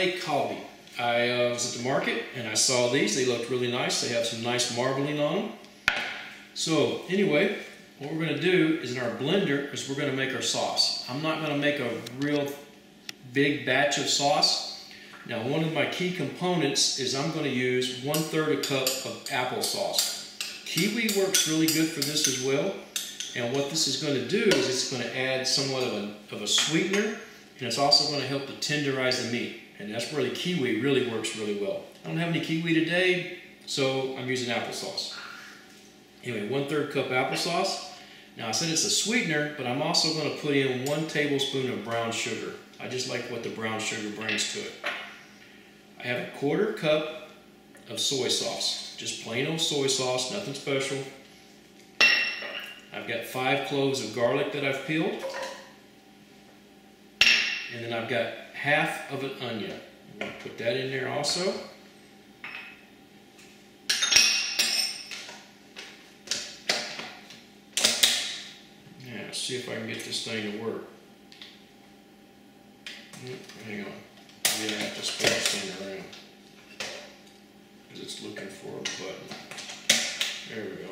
LA Galbi. I was at the market and I saw these. They looked really nice. They have some nice marbling on them. So anyway, what we're going to do is in our blender is we're going to make our sauce. I'm not going to make a real big batch of sauce. Now one of my key components is I'm going to use 1/3 a cup of applesauce. Kiwi works really good for this as well. And what this is going to do is it's going to add somewhat of a sweetener, and it's also going to help to tenderize the meat. And that's where the kiwi really works really well. I don't have any kiwi today, so I'm using applesauce. Anyway, 1/3 cup applesauce. Now I said it's a sweetener, but I'm also going to put in 1 tablespoon of brown sugar. I just like what the brown sugar brings to it. I have a 1/4 cup of soy sauce. Just plain old soy sauce, nothing special. I've got 5 cloves of garlic that I've peeled. And then I've got half of an onion. I'm going to put that in there also. Now, let's see if I can get this thing to work. Hang on. Maybe I have to spin this thing around, because it's looking for a button. There we go.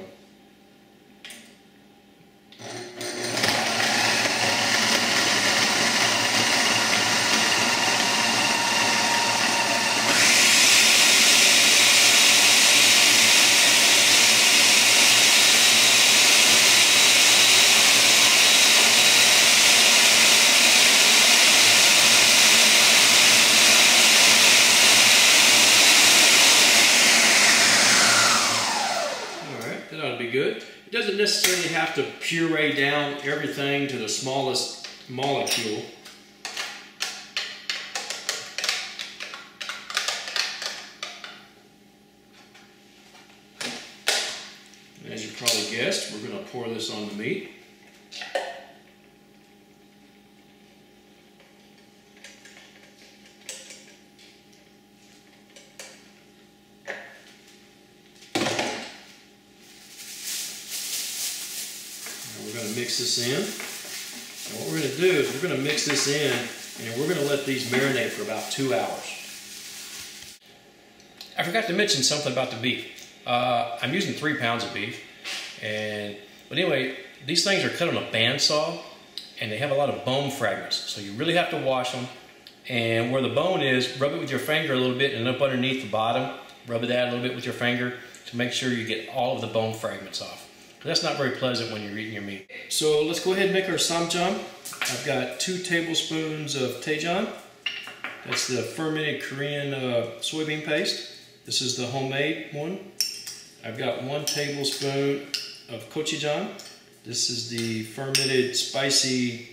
Good. It doesn't necessarily have to puree down everything to the smallest molecule. And as you probably guessed, we're going to pour this on the meat. We're going to mix this in. And what we're going to do is we're going to mix this in and we're going to let these marinate for about 2 hours. I forgot to mention something about the beef. I'm using 3 pounds of beef. But anyway, these things are cut on a bandsaw and they have a lot of bone fragments. So you really have to wash them. And where the bone is, rub it with your finger a little bit, and up underneath the bottom, rub it out a little bit with your finger to make sure you get all of the bone fragments off. That's not very pleasant when you're eating your meat. So let's go ahead and make our Ssam Jang. I've got 2 tablespoons of Doenjang. That's the fermented Korean soybean paste. This is the homemade one. I've got 1 tablespoon of Gochujang. This is the fermented spicy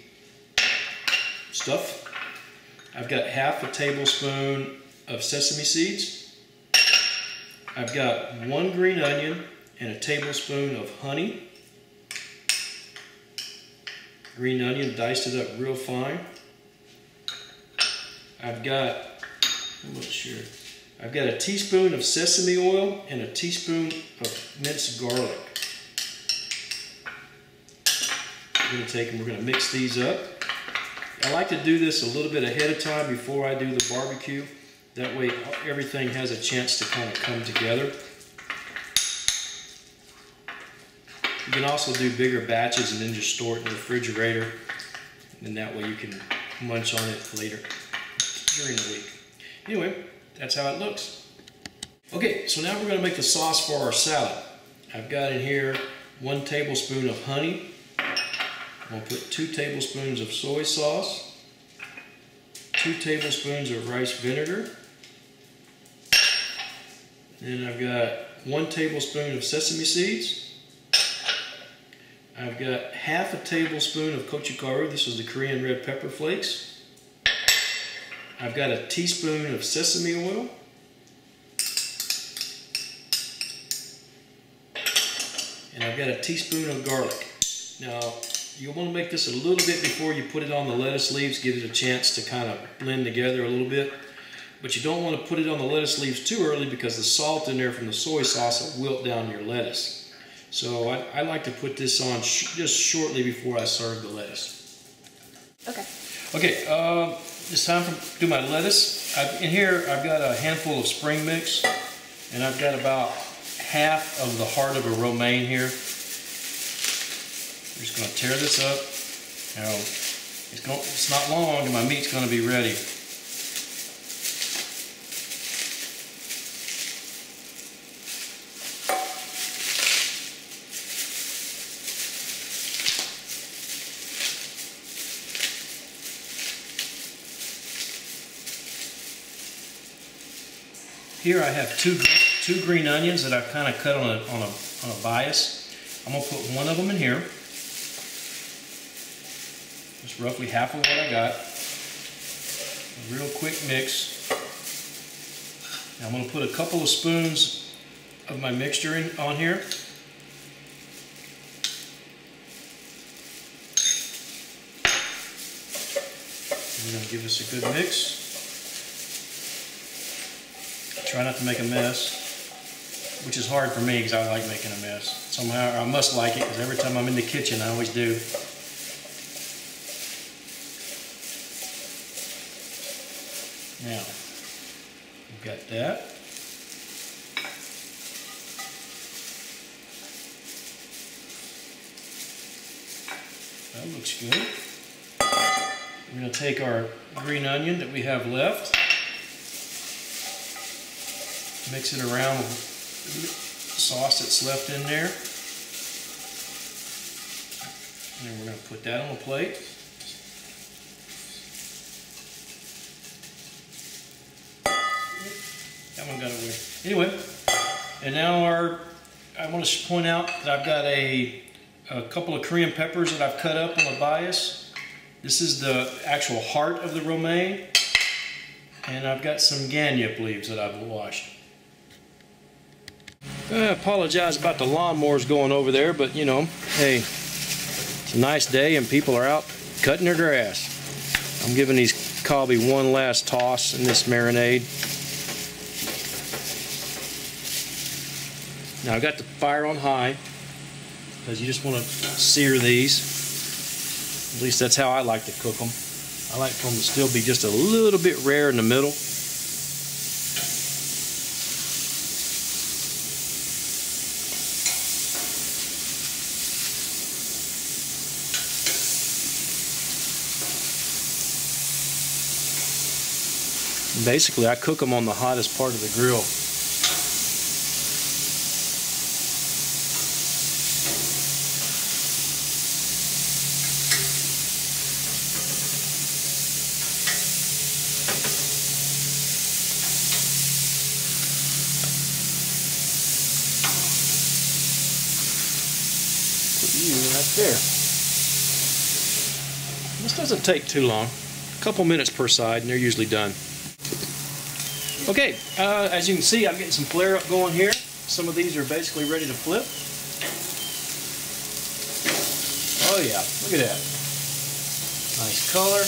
stuff. I've got half a tablespoon of sesame seeds. I've got 1 green onion and a tablespoon of honey. Green onion, diced it up real fine. I've got, I'm not sure, I've got a teaspoon of sesame oil and a teaspoon of minced garlic. We're going to take and we're going to mix these up. I like to do this a little bit ahead of time before I do the barbecue. That way everything has a chance to kind of come together. You can also do bigger batches and then just store it in the refrigerator. And that way you can munch on it later during the week. Anyway, that's how it looks. Okay, so now we're going to make the sauce for our salad. I've got in here 1 tablespoon of honey. I'm going to put 2 tablespoons of soy sauce, 2 tablespoons of rice vinegar. Then I've got 1 tablespoon of sesame seeds. I've got half a tablespoon of Gochugaru. This is the Korean red pepper flakes. I've got a teaspoon of sesame oil. And I've got a teaspoon of garlic. Now, you want to make this a little bit before you put it on the lettuce leaves, give it a chance to kind of blend together a little bit. But you don't want to put it on the lettuce leaves too early because the salt in there from the soy sauce will wilt down your lettuce. So I like to put this on just shortly before I serve the lettuce. Okay. Okay, it's time to do my lettuce. In here I've got a handful of spring mix, and I've got about half of the heart of a romaine here. We're just going to tear this up. Now, it's not long and my meat's going to be ready. Here I have two green onions that I've kind of cut on a bias. I'm going to put one of them in here. Just roughly half of what I got. A real quick mix. Now I'm going to put a couple of spoons of my mixture on here. We're going to give this a good mix. Try not to make a mess, which is hard for me because I like making a mess. Somehow I must like it because every time I'm in the kitchen I always do. Now, we've got that. That looks good. We're going to take our green onion that we have left, mix it around with the sauce that's left in there. And then we're going to put that on a plate. That one got away. Anyway, and now I want to point out that I've got a couple of Korean peppers that I've cut up on a bias. This is the actual heart of the romaine. And I've got some ganyip leaves that I've washed. I apologize about the lawnmowers going over there, but you know, hey, it's a nice day and people are out cutting their grass. I'm giving these Galbi one last toss in this marinade. Now I've got the fire on high because you just want to sear these. At least that's how I like to cook them. I like them to still be just a little bit rare in the middle. Basically, I cook them on the hottest part of the grill. Put you right there. This doesn't take too long. A couple minutes per side, and they're usually done. Okay, as you can see, I'm getting some flare up going here. Some of these are basically ready to flip. Oh yeah, look at that. Nice color.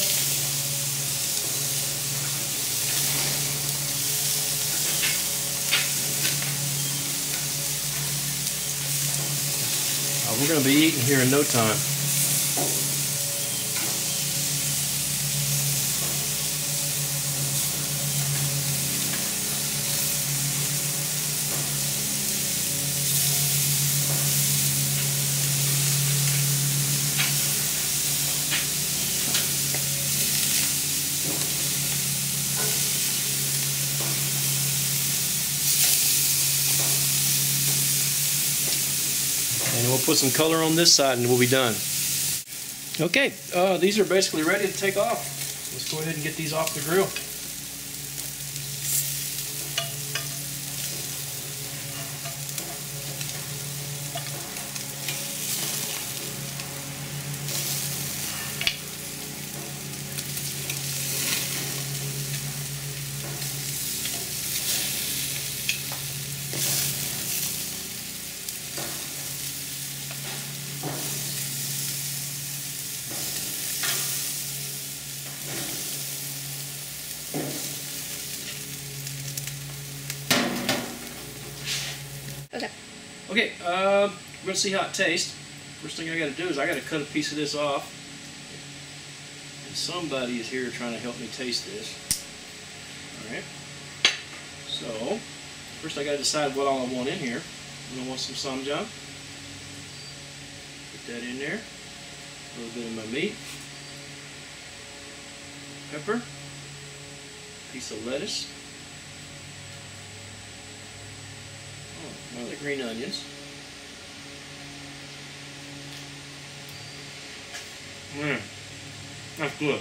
We're going to be eating here in no time. And we'll put some color on this side and we'll be done. Okay, these are basically ready to take off. Let's go ahead and get these off the grill. Okay, we're going to see how it tastes. First thing I got to do is I got to cut a piece of this off and Somebody is here trying to help me taste this. Alright. So, first I gotta decide what all I want in here. I'm gonna want some Ssam Jang. Put that in there. A little bit of my meat. Pepper. Piece of lettuce. Oh, one of the green onions. That's good.